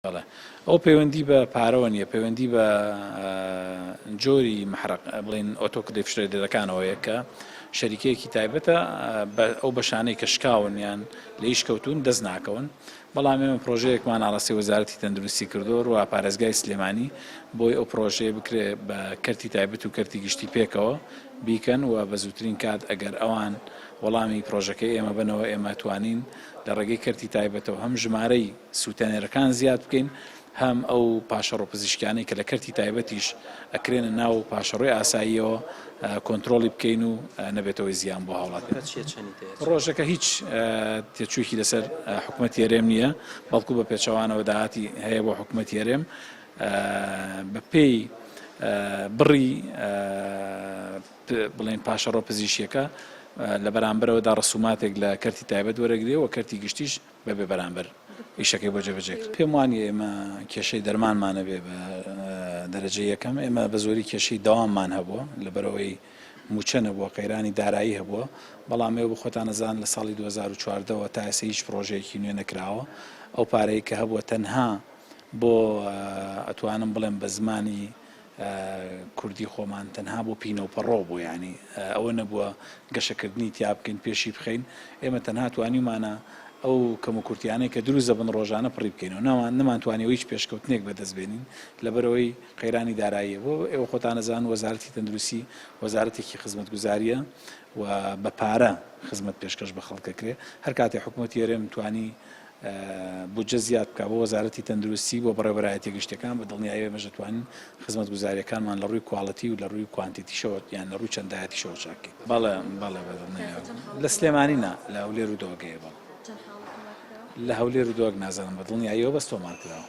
بەڵێ ئەو پەیوەندی بە پارەوە نیە، پەیوەندی بە جۆری محرق بڵین ئۆتۆکلیفشرێدەکانەوەیە کە شەریکەیەکی تایبەتە ئەو بەشانەی کە شکاون یان لە ئیش کەوتون دەست ناکەون. بەڵام ئێمە پرۆژەیەکمان ئاڕاستی وەزارەتی تەندروستی کردووە و پارێزگای سلێمانی بۆی ئەو پرۆژەیە بکرێ بە کەرتی تایبەت و کەرتی گشتی پێکەوە بیکەن و بە زووترین کات ئەگەر ئەوان وەڵامی پرۆژەکەی ئێمە بنەوە ئێمە توانین لە ڕێگەی کەرتی تایبەتەوە هەم ژمارەی سوتەنێرەکان زیاد بکەین، هەم ئەو پاشەڕۆ پزیشکیانەی کە لە کەرتی تایبەتیش ئەکرێنە ناو پاشەڕۆی ئاساییەوە کۆنتترۆلی بکەین و نەبێتەوەی زیان بۆ هاوڵات. ڕۆژەکە هیچ تێچووکی لەسەر حکوومەتی هەرێم نییە، بەڵکو بە پێچەوانەوە داهاتی هەیە بۆ حکوومەتی هەرێم بە پێی بڕی بڵێن پاشەڕۆ پزیشکیەکە لە بەرامبەرەوەدا ڕسوماتێک لە کەرتی تایبەت وەرەگرێەوە کەرتی گشتیش بەبێ بەرامبەر ئیشەکەی بۆ جێبەجێ پێم وانە ئێمە کێشەی دەرمانمانە بێ بە دەرەجە یەکەم. ئێمە بە زۆری کێشەی داواممان هەبووە لەبەرەوەی موچە نەبووە، قەیرانی دارایی هەبووە، بەڵام ئێوە بە خۆتان نەزان لە ساڵی 2014ەوە تا ئێستا هیچ پرۆژەیەکی نوێ نەکراوە. ئەو پارەی کە هەبووە تەنها بۆ ئەتوانم بڵێم بە زمانی کوردی خۆمان تەنها بۆ پینەوپەڕۆ بوو، ینی ئەوە نەبووە گەشەکردنی تیا بکەین پێشی بخەین. ئێمە تەنها توانیمانە ئەو کەم و کورتیانەی کە دروست دەبن ڕۆژانە پڕی بکەینەوە، نەمانتوانێەوە هیچ پێشکەوتنێک بەدەستبێنین لەبەرەوەی قەیرانی داراییە. بۆ ئێوە خۆتان نەزان وەزارەتی تەندروستی وەزارەتێکی خزمەتگوزاریە و بە پارە خزمەت پێشکەش بە خەڵکەکرێ. هەر کاتێک حکوومەتی هەرێم توانی بودجە زیاد بکە بۆ وەزارەتی تەندروستی بۆ بەڕێوەبەرایەتی گشتەکان بە دڵنیایی ئێمە دەتوانین خزمەتگوزاریەکانمان لە ڕووی کوواڵەتی و لە ڕووی کوانتیتیشەوە یان لە ڕووی چەندایەتیشەوە چاکەین. بەڵێ لە سلێمانی نا لە هەولێر و دۆگەیە، بەڵێ لە هەولێر و دۆگ نازانم بە دڵنیاییەوە بەس تۆمان کراوە.